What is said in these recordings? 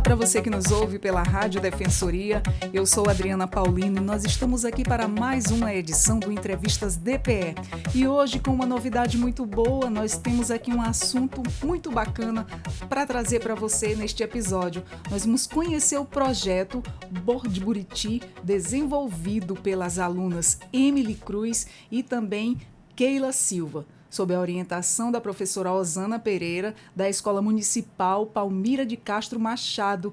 para você que nos ouve pela Rádio Defensoria. Eu sou Adriana Paulino e nós estamos aqui para mais uma edição do Entrevistas DPE. E hoje, com uma novidade muito boa, nós temos aqui um assunto muito bacana para trazer para você neste episódio. Nós vamos conhecer o projeto Board Buriti, desenvolvido pelas alunas Emily Cruz e também Keila Silva, sob a orientação da professora Osana Pereira, da Escola Municipal Palmira de Castro Machado.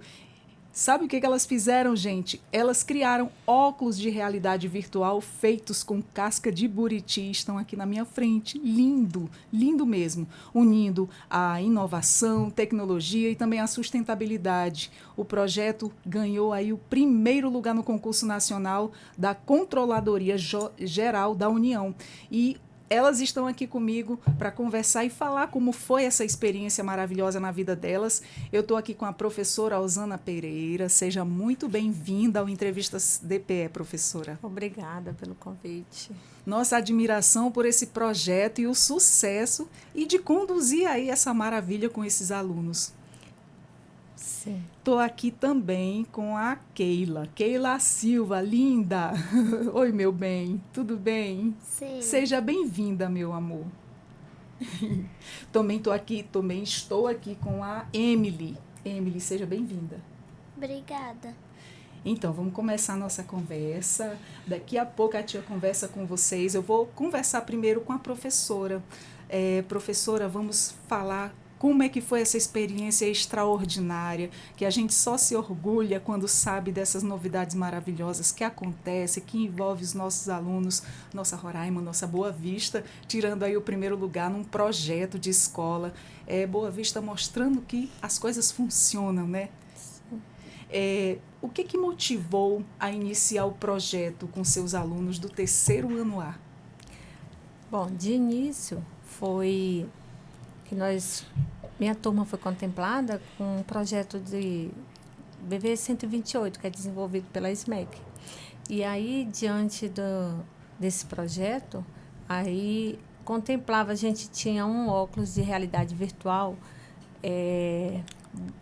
Sabe o que elas fizeram, gente? Elas criaram óculos de realidade virtual feitos com casca de buriti. Estão aqui na minha frente. Lindo, lindo mesmo. Unindo a inovação, tecnologia e também a sustentabilidade. O projeto ganhou aí o primeiro lugar no concurso nacional da Controladoria Geral da União. E elas estão aqui comigo para conversar e falar como foi essa experiência maravilhosa na vida delas. Eu estou aqui com a professora Osana Pereira. Seja muito bem-vinda ao Entrevistas DPE, professora. Obrigada pelo convite. Nossa admiração por esse projeto e o sucesso e de conduzir aí essa maravilha com esses alunos. Sim. Estou aqui também com a Keila Silva, linda. Oi, meu bem, tudo bem? Sim. Seja bem-vinda, meu amor. Também estou aqui com a Emily. Emily, seja bem-vinda. Obrigada. Então, vamos começar a nossa conversa. Daqui a pouco a tia conversa com vocês. Eu vou conversar primeiro com a professora. Professora, vamos falar como é que foi essa experiência extraordinária, que a gente só se orgulha quando sabe dessas novidades maravilhosas que acontecem, que envolvem os nossos alunos, nossa Roraima, nossa Boa Vista, tirando aí o primeiro lugar num projeto de escola. Boa Vista mostrando que as coisas funcionam, né? O que motivou a iniciar o projeto com seus alunos do terceiro ano A? Bom, de início foi que minha turma foi contemplada com um projeto de BV 128, que é desenvolvido pela SMEC. E aí, diante desse projeto, aí contemplava, a gente tinha um óculos de realidade virtual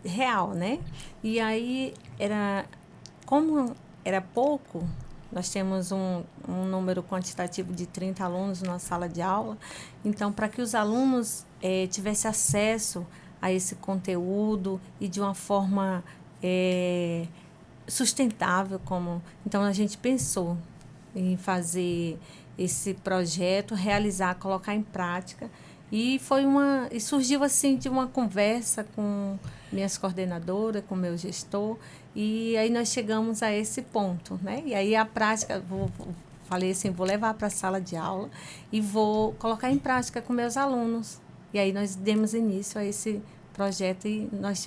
real, né? E aí, como era pouco, nós temos um número quantitativo de 30 alunos na sala de aula. Então, para que os alunos tivessem acesso a esse conteúdo e de uma forma sustentável, então a gente pensou em fazer esse projeto, realizar, colocar em prática. E surgiu assim de uma conversa com minhas coordenadoras, com meu gestor, e aí nós chegamos a esse ponto, né? E aí a prática, falei assim, vou levar para a sala de aula e vou colocar em prática com meus alunos. E aí nós demos início a esse projeto e nós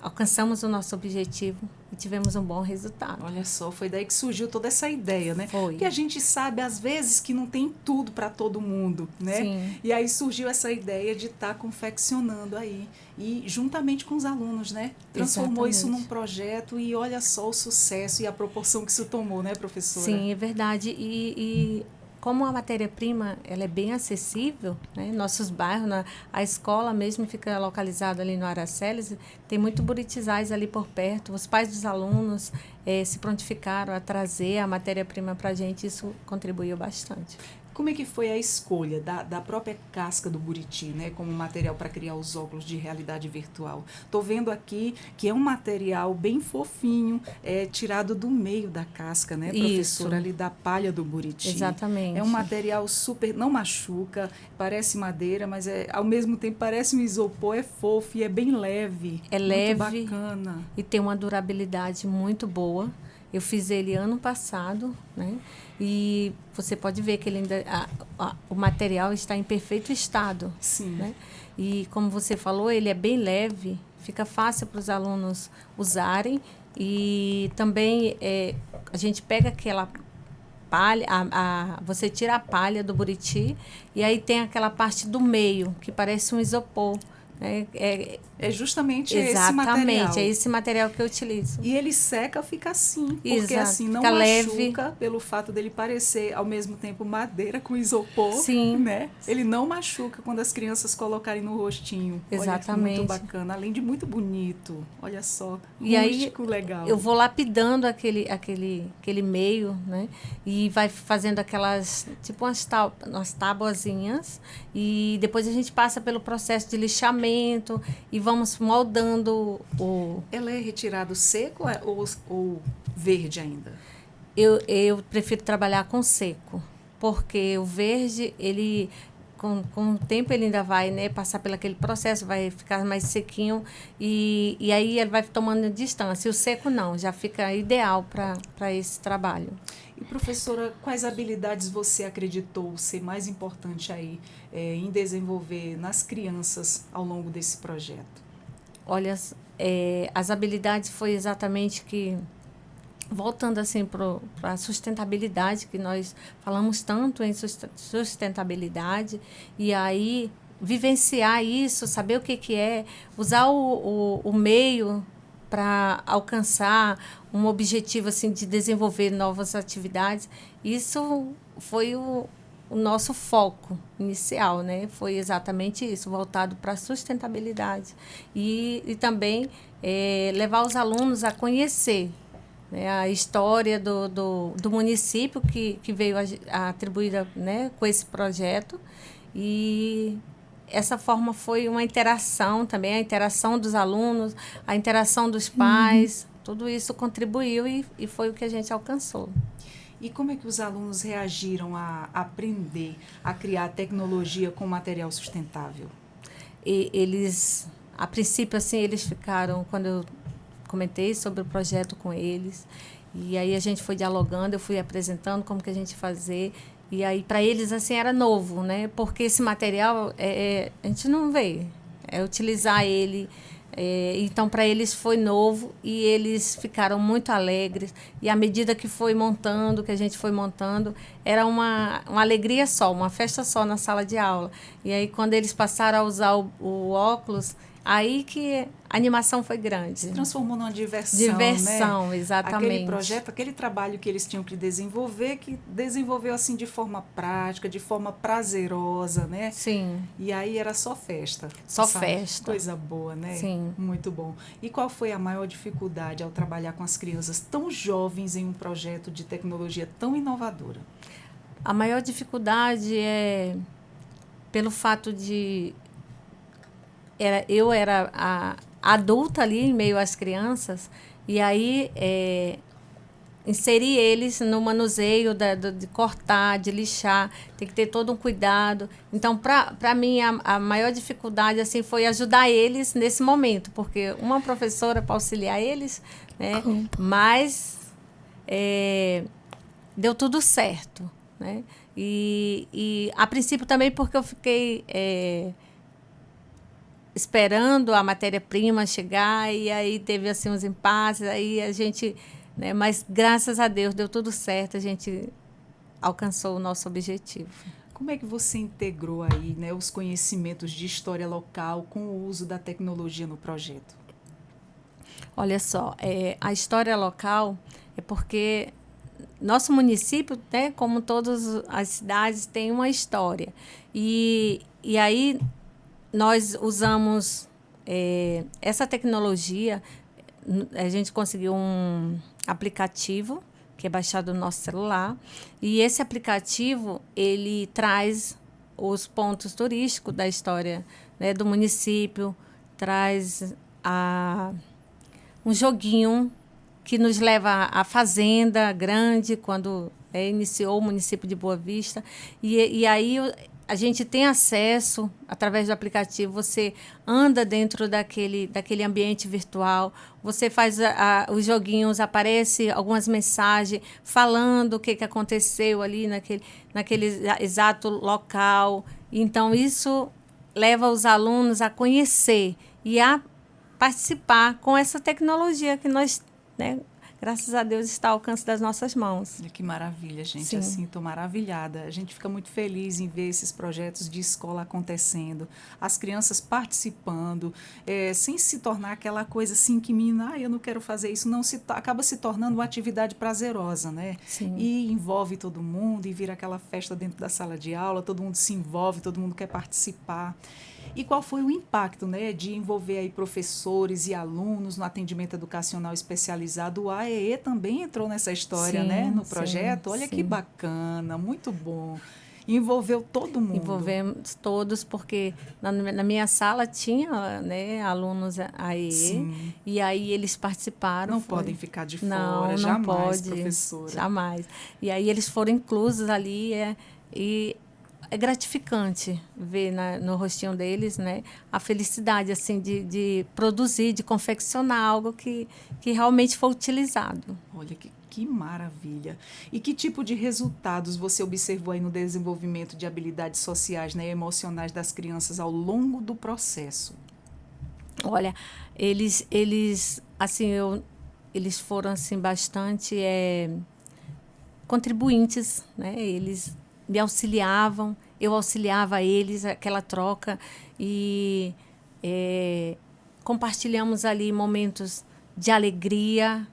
alcançamos o nosso objetivo e tivemos um bom resultado. Olha só, foi daí que surgiu toda essa ideia, né? Foi. Porque a gente sabe, às vezes, que não tem tudo para todo mundo, né? Sim. E aí surgiu essa ideia de estar confeccionando aí. E juntamente com os alunos, né? Transformou Exatamente. isso num projeto e olha só o sucesso e a proporção que isso tomou, né, professora? Sim, é verdade. E como a matéria-prima ela é bem acessível, né? Nossos bairros, a escola mesmo fica localizada ali no Araceles, tem muito buritizais ali por perto. Os pais dos alunos se prontificaram a trazer a matéria-prima para a gente, isso contribuiu bastante. Como é que foi a escolha da própria casca do buriti, né, como material para criar os óculos de realidade virtual? Estou vendo aqui que é um material bem fofinho, tirado do meio da casca, né, professora, Isso. ali da palha do buriti. Exatamente. É um material super, não machuca, parece madeira, mas ao mesmo tempo parece um isopor, é fofo e é bem leve. É muito leve bacana. E tem uma durabilidade muito boa. Eu fiz ele ano passado, né? E você pode ver que ele ainda, o material está em perfeito estado. Sim. Né? E como você falou, ele é bem leve, fica fácil para os alunos usarem. E também a gente pega aquela palha, você tira a palha do buriti e aí tem aquela parte do meio, que parece um isopor. É justamente esse material. Exatamente, é esse material que eu utilizo. E ele seca, fica assim, porque Exato, assim não fica machuca leve. pelo fato dele parecer ao mesmo tempo madeira com isopor, Sim. né? Ele não machuca quando as crianças colocarem no rostinho. Exatamente. Olha que muito bacana, além de muito bonito. Olha só, E rústico, aí legal. eu vou lapidando aquele meio, né? E vai fazendo aquelas, tipo umas tabuazinhas. E depois a gente passa pelo processo de lixamento e vamos moldando o... Ela é retirado seco ou verde ainda? Eu prefiro trabalhar com seco, porque o verde, ele... Com o tempo ele ainda vai, né, passar pelo aquele processo, vai ficar mais sequinho e aí ele vai tomando distância. E o seco não, já fica ideal para esse trabalho. E professora, quais habilidades você acreditou ser mais importante aí em desenvolver nas crianças ao longo desse projeto? Olha, as habilidades foi exatamente que... Voltando assim para a sustentabilidade, que nós falamos tanto em sustentabilidade, e aí vivenciar isso, saber o que é, usar o meio para alcançar um objetivo assim, de desenvolver novas atividades, isso foi o nosso foco inicial, né? Foi exatamente isso, voltado para a sustentabilidade. E também levar os alunos a conhecer, né, a história do município que veio atribuída, né, com esse projeto. E essa forma foi uma interação também, a interação dos alunos, a interação dos pais, tudo isso contribuiu e foi o que a gente alcançou. E como é que os alunos reagiram a aprender a criar tecnologia com material sustentável? Eles, a princípio, assim, eles ficaram, quando eu comentei sobre o projeto com eles, e aí a gente foi dialogando, eu fui apresentando como que a gente ia fazer, e aí para eles assim era novo, né? Porque esse material a gente não vê, utilizar ele, então para eles foi novo e eles ficaram muito alegres, e à medida que foi montando, que a gente foi montando, era uma alegria só, uma festa só na sala de aula. E aí quando eles passaram a usar o óculos, aí que a animação foi grande. Se transformou numa diversão, Diversão, né? exatamente. Aquele projeto, aquele trabalho que eles tinham que desenvolveu assim de forma prática, de forma prazerosa, né? Sim. E aí era só festa. Só festa. Coisa boa, né? Sim. Muito bom. E qual foi a maior dificuldade ao trabalhar com as crianças tão jovens em um projeto de tecnologia tão inovadora? A maior dificuldade é pelo fato de... Eu era a adulta ali em meio às crianças, e aí inserir eles no manuseio de cortar, de lixar, tem que ter todo um cuidado. Então, para mim, a maior dificuldade assim, foi ajudar eles nesse momento, porque uma professora para auxiliar eles, né, mas deu tudo certo, né? E a princípio também porque eu fiquei... esperando a matéria-prima chegar, e aí teve assim uns impasses, aí a gente, né, mas graças a Deus deu tudo certo, a gente alcançou o nosso objetivo. Como é que você integrou aí, né, os conhecimentos de história local com o uso da tecnologia no projeto? Olha só, a história local é porque nosso município, né, como todas as cidades, tem uma história, e aí nós usamos essa tecnologia. A gente conseguiu um aplicativo que é baixado no nosso celular, e esse aplicativo ele traz os pontos turísticos da história, né, do município, traz um joguinho que nos leva à fazenda grande, quando iniciou o município de Boa Vista, e aí a gente tem acesso, através do aplicativo, você anda dentro daquele ambiente virtual, você faz os joguinhos, aparece algumas mensagens falando o que aconteceu ali naquele exato local. Então, isso leva os alunos a conhecer e a participar com essa tecnologia que nós, né, graças a Deus, está ao alcance das nossas mãos. Que maravilha, gente. Sim. Assim, estou maravilhada. A gente fica muito feliz em ver esses projetos de escola acontecendo, as crianças participando, sem se tornar aquela coisa assim que menina, eu não quero fazer isso, não acaba se tornando uma atividade prazerosa, né? Sim. E envolve todo mundo e vira aquela festa dentro da sala de aula, todo mundo se envolve, todo mundo quer participar. E qual foi o impacto, né, de envolver aí professores e alunos no atendimento educacional especializado? O AEE também entrou nessa história, Sim, né, no projeto. sim, Olha sim. que bacana, muito bom. Envolveu todo mundo. Envolvemos todos, porque na minha sala tinha, né, alunos AEE, Sim. e aí eles participaram. Não podem ficar de fora, não jamais, pode, professora. Jamais. E aí eles foram inclusos ali, e é gratificante ver no rostinho deles, né, a felicidade assim de produzir, de confeccionar algo que realmente foi utilizado. Olha que maravilha. E que tipo de resultados você observou aí no desenvolvimento de habilidades sociais, né, emocionais das crianças ao longo do processo? Olha, eles assim, eles foram assim bastante contribuintes, né? Eles me auxiliavam, eu auxiliava eles, aquela troca, e compartilhamos ali momentos de alegria,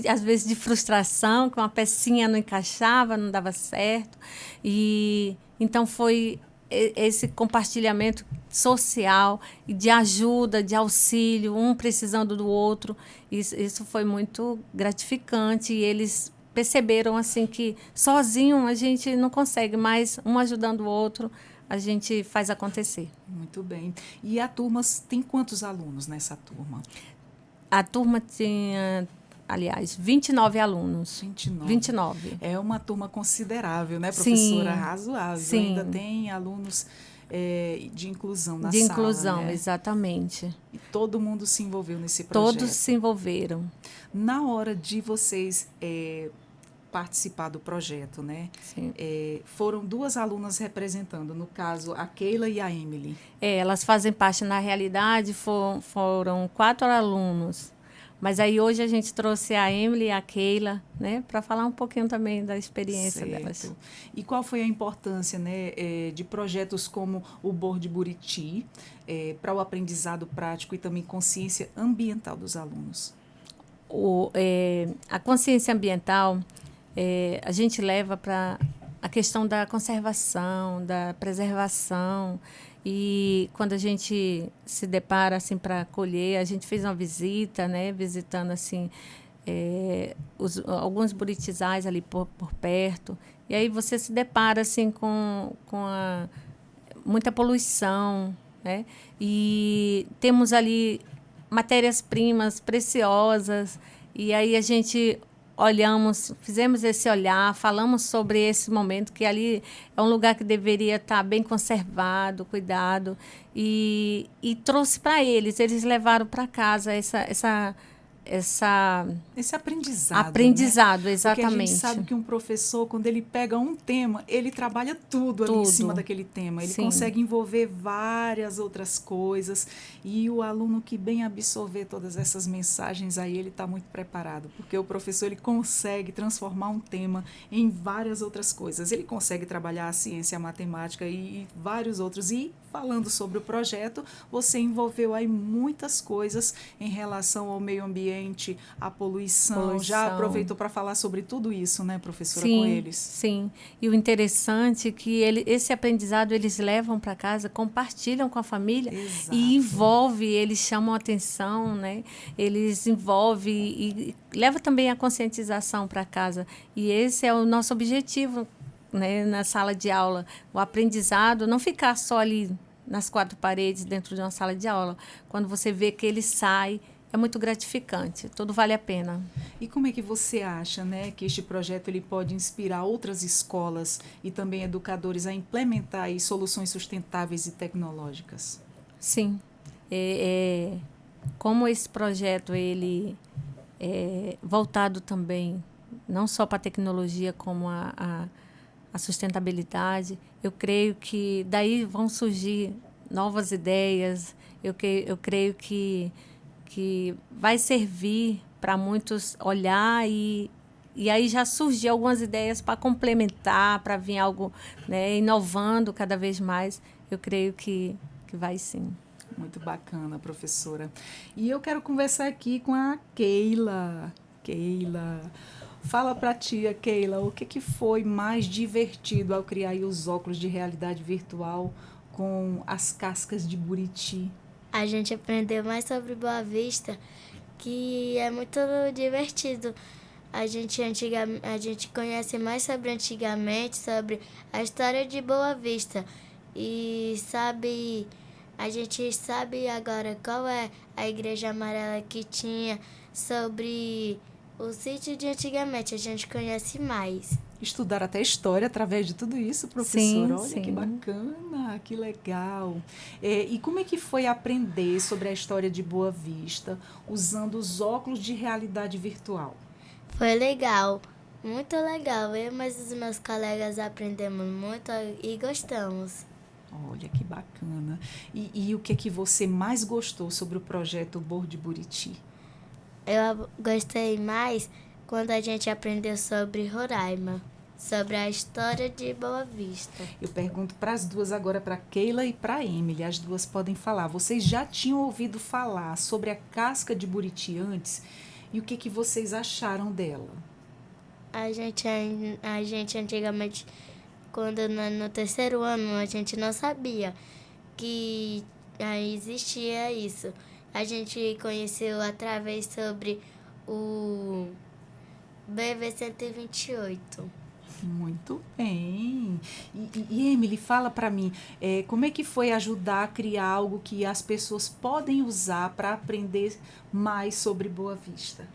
às vezes de frustração, que uma pecinha não encaixava, não dava certo. E então foi esse compartilhamento social e de ajuda, de auxílio, um precisando do outro. Isso foi muito gratificante, e eles perceberam assim que sozinho a gente não consegue, mas um ajudando o outro a gente faz acontecer. Muito bem. E a turma tem quantos alunos nessa turma? A turma tinha, aliás, 29 alunos. 29. É uma turma considerável, né, professora? Sim. Razoável. Sim. Ainda tem alunos de inclusão na sala. De inclusão, né? Exatamente. E todo mundo se envolveu nesse projeto. Todos se envolveram. Na hora de vocês participar do projeto, né? Sim. Foram duas alunas representando, no caso, a Keila e a Emily. Elas fazem parte, na realidade, foram 4 alunos. Mas aí hoje a gente trouxe a Emily e a Keila, né, para falar um pouquinho também da experiência delas. E qual foi a importância, né, de projetos como o Board Buriti para o aprendizado prático e também consciência ambiental dos alunos? A consciência ambiental, a gente leva para a questão da conservação, da preservação. E quando a gente se depara assim para colher, a gente fez uma visita, né, visitando assim alguns buritizais ali por perto. E aí você se depara assim com muita poluição, né? E temos ali matérias-primas preciosas. E aí a gente fizemos esse olhar, falamos sobre esse momento, que ali é um lugar que deveria estar bem conservado, cuidado, e trouxe para eles levaram para casa esse aprendizado. Aprendizado, né? Exatamente. Porque a gente sabe que um professor, quando ele pega um tema, ele trabalha tudo ali em cima daquele tema. Ele consegue envolver várias outras coisas. E o aluno que bem absorver todas essas mensagens, aí ele está muito preparado. Porque o professor ele consegue transformar um tema em várias outras coisas. Ele consegue trabalhar a ciência, a matemática e vários outros. E falando sobre o projeto, você envolveu aí muitas coisas em relação ao meio ambiente, à poluição. Já aproveitou para falar sobre tudo isso, né, professora, com eles? Sim. E o interessante é que esse aprendizado eles levam para casa, compartilham com a família. Exato. E envolve, eles chamam a atenção, né? Eles envolvem e leva também a conscientização para casa. E esse é o nosso objetivo, né, na sala de aula, o aprendizado, não ficar só ali nas 4 paredes dentro de uma sala de aula. Quando você vê que ele sai, é muito gratificante, tudo vale a pena. E como é que você acha, né, que este projeto ele pode inspirar outras escolas e também educadores a implementar aí soluções sustentáveis e tecnológicas? Sim, como esse projeto ele é voltado também não só para a tecnologia como a sustentabilidade, eu creio que daí vão surgir novas ideias. Eu creio que vai servir para muitos olhar e aí já surgiu algumas ideias para complementar, para vir algo, né, inovando cada vez mais. Eu creio que vai sim. Muito bacana, professora. E eu quero conversar aqui com a Keila. Keila, fala pra tia, Keila, o que foi mais divertido ao criar aí os óculos de realidade virtual com as cascas de Buriti? A gente aprendeu mais sobre Boa Vista, que é muito divertido. A gente conhece mais sobre antigamente, sobre a história de Boa Vista. E a gente sabe agora qual é a igreja amarela que tinha, sobre o sítio de antigamente. A gente conhece mais. Estudar até história através de tudo isso, professora. Sim, Olha sim. que bacana, que legal. E como é que foi aprender sobre a história de Boa Vista usando os óculos de realidade virtual? Foi legal, muito legal. Eu e mais os meus colegas aprendemos muito e gostamos. Olha que bacana. E o que você mais gostou sobre o projeto Bord Buriti? Eu gostei mais quando a gente aprendeu sobre Roraima, sobre a história de Boa Vista. Eu pergunto para as duas agora, para Keila e para Emily. As duas podem falar. Vocês já tinham ouvido falar sobre a casca de Buriti antes? E o que vocês acharam dela? A gente antigamente, quando no terceiro ano, a gente não sabia que existia isso. A gente conheceu através sobre o BV-128. Muito bem. E Emily, fala para mim, como é que foi ajudar a criar algo que as pessoas podem usar para aprender mais sobre Boa Vista?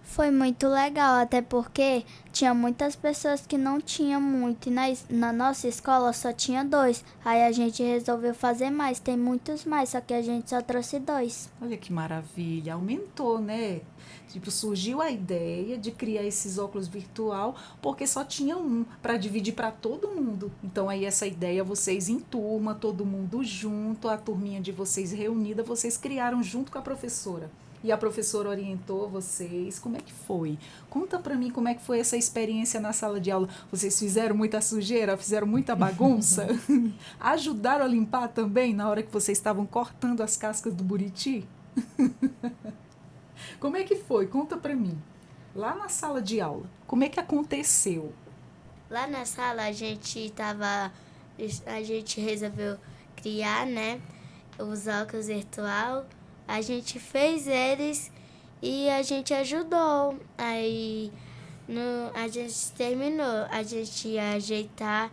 Foi muito legal, até porque tinha muitas pessoas que não tinham muito. E na nossa escola só tinha 2. Aí a gente resolveu fazer mais. Tem muitos mais, só que a gente só trouxe 2. Olha que maravilha, aumentou, né? Tipo, surgiu a ideia de criar esses óculos virtual porque só tinha um para dividir para todo mundo. Então aí essa ideia vocês em turma, todo mundo junto, a turminha de vocês reunida, vocês criaram junto com a professora. E a professora orientou vocês. Como é que foi? Conta para mim como é que foi essa experiência na sala de aula. Vocês fizeram muita sujeira? Fizeram muita bagunça? Ajudaram a limpar também na hora que vocês estavam cortando as cascas do buriti? Como é que foi? Conta para mim. Lá na sala de aula, como é que aconteceu? Lá na sala a gente resolveu criar, né, os óculos virtual. A gente fez eles e a gente ajudou. Aí a gente terminou. A gente ia ajeitar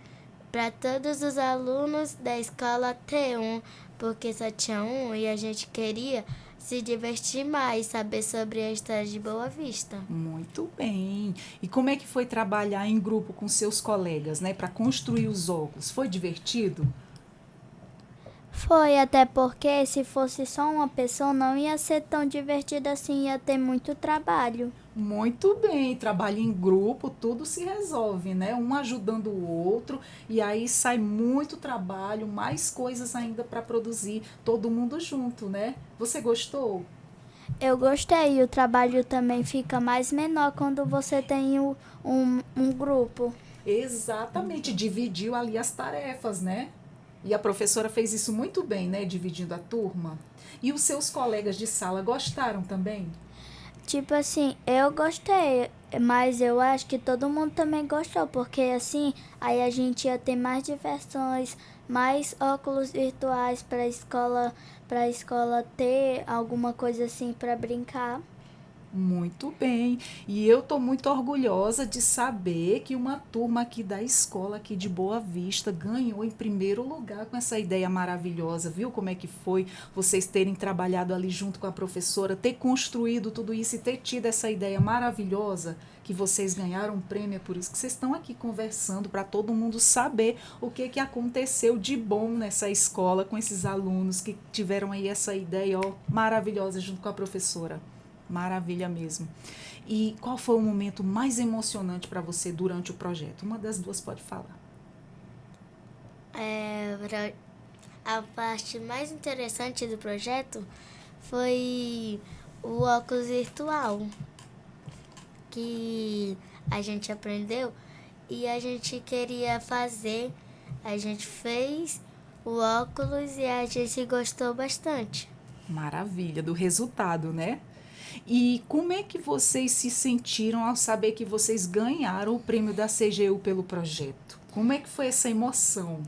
para todos os alunos da escola ter um, porque só tinha um e a gente queria se divertir mais, saber sobre a história de Boa Vista. Muito bem. E como é que foi trabalhar em grupo com seus colegas, né, para construir os óculos? Foi divertido? Foi, até porque se fosse só uma pessoa não ia ser tão divertido assim, ia ter muito trabalho. Muito bem, trabalho em grupo, tudo se resolve, né? Um ajudando o outro e aí sai muito trabalho, mais coisas ainda para produzir, todo mundo junto, né? Você gostou? Eu gostei, o trabalho também fica mais menor quando você tem um grupo. Exatamente, dividiu ali as tarefas, né? E a professora fez isso muito bem, né? Dividindo a turma. E os seus colegas de sala gostaram também? Tipo assim, eu gostei, mas eu acho que todo mundo também gostou, porque assim, aí a gente ia ter mais diversões, mais óculos virtuais para a escola ter alguma coisa assim para brincar. Muito bem. E eu estou muito orgulhosa de saber que uma turma aqui da escola aqui de Boa Vista ganhou em primeiro lugar com essa ideia maravilhosa. Viu como é que foi vocês terem trabalhado ali junto com a professora, ter construído tudo isso e ter tido essa ideia maravilhosa que vocês ganharam um prêmio. É por isso que vocês estão aqui conversando para todo mundo saber o que aconteceu de bom nessa escola com esses alunos que tiveram aí essa ideia maravilhosa junto com a professora. Maravilha mesmo. E qual foi o momento mais emocionante para você durante o projeto? Uma das duas pode falar. A parte mais interessante do projeto foi o óculos virtual. que a gente aprendeu e a gente queria fazer. A gente fez o óculos e a gente gostou bastante. Maravilha, do resultado, né? E como é que vocês se sentiram ao saber que vocês ganharam o prêmio da CGU pelo projeto? Como é que foi essa emoção?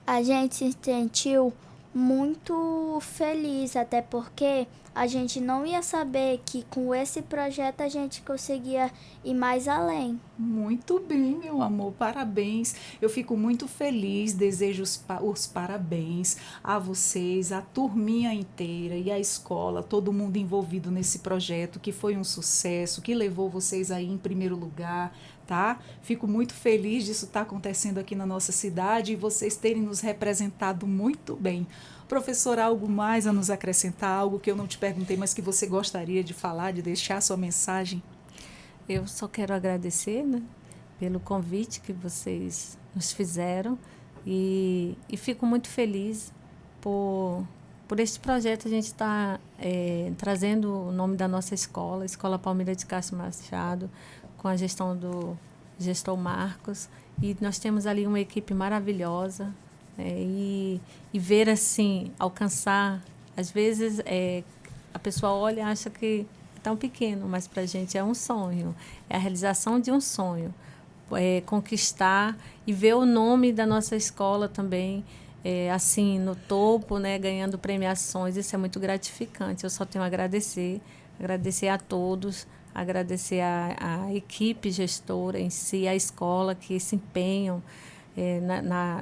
A gente se sentiu muito feliz, até porque a gente não ia saber que com esse projeto a gente conseguia ir mais além. Muito bem, meu amor, parabéns. Eu fico muito feliz, desejo os parabéns a vocês, a turminha inteira e a escola, todo mundo envolvido nesse projeto, que foi um sucesso, que levou vocês aí em primeiro lugar, tá? Fico muito feliz disso estar acontecendo aqui na nossa cidade e vocês terem nos representado muito bem. Professor, algo mais a nos acrescentar, algo que eu não te perguntei, mas que você gostaria de falar, de deixar sua mensagem? Eu só quero agradecer, né, pelo convite que vocês nos fizeram e fico muito feliz por este projeto. A gente está trazendo o nome da nossa escola, Escola Palmira de Castro Machado, com a gestão do gestor Marcos, e nós temos ali uma equipe maravilhosa, e ver assim, alcançar, às vezes a pessoa olha e acha que é tão pequeno, mas para a gente é um sonho, é a realização de um sonho, conquistar e ver o nome da nossa escola também assim no topo, né, ganhando premiações. Isso é muito gratificante. Eu só tenho a agradecer a todos, agradecer a equipe gestora em si, a escola que se empenham.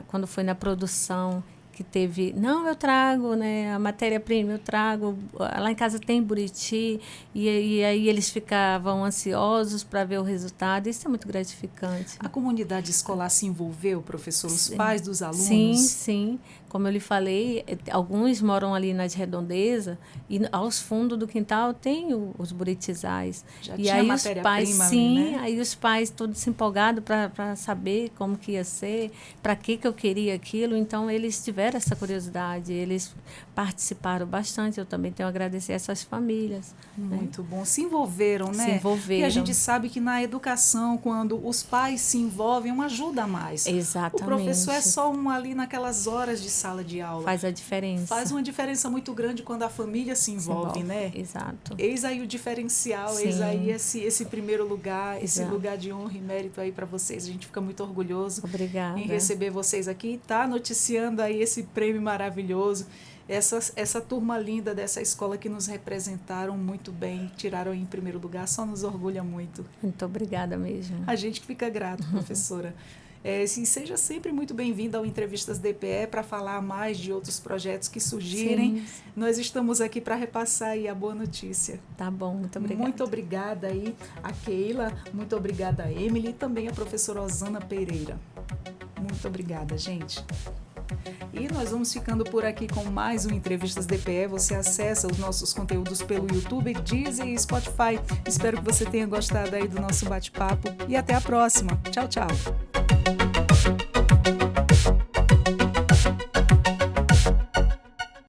Quando foi na produção, que teve, não, eu trago, né, a matéria-prima, eu trago, lá em casa tem Buriti, e aí eles ficavam ansiosos para ver o resultado. Isso é muito gratificante. A comunidade escolar se envolveu, professor? Os pais dos alunos? Sim, sim. Como eu lhe falei, alguns moram ali nas redondezas e aos fundos do quintal tem os buritizais. Já e tinha aí os pais, sim, ali, né? aí os pais todos se empolgados para saber como que ia ser, para que eu queria aquilo. Então eles tiveram essa curiosidade, eles participaram bastante. Eu também tenho a agradecer a essas famílias. Muito bom. Se envolveram, né? Se envolveram. E a gente sabe que na educação, quando os pais se envolvem, uma ajuda a mais. Exatamente. O professor é só um ali naquelas horas de sala de aula. Faz a diferença. Faz uma diferença muito grande quando a família se envolve, né? Exato. Eis aí o diferencial, Sim. eis aí esse primeiro lugar, Exato. esse lugar de honra e mérito aí para vocês. A gente fica muito orgulhoso Obrigada. em receber vocês aqui, tá noticiando aí esse prêmio maravilhoso. Essa turma linda dessa escola que nos representaram muito bem, tiraram em primeiro lugar, só nos orgulha muito. Muito obrigada mesmo. A gente que fica grato, professora. Seja sempre muito bem-vinda ao Entrevistas DPE para falar mais de outros projetos que surgirem. Sim. Nós estamos aqui para repassar aí a boa notícia. Tá bom, muito obrigada. Muito obrigada aí a Keila, muito obrigada a Emily e também a professora Osana Pereira. Muito obrigada, gente. E nós vamos ficando por aqui com mais um Entrevistas DPE. Você acessa os nossos conteúdos pelo YouTube, Deezer e Spotify. Espero que você tenha gostado aí do nosso bate-papo e até a próxima. Tchau, tchau.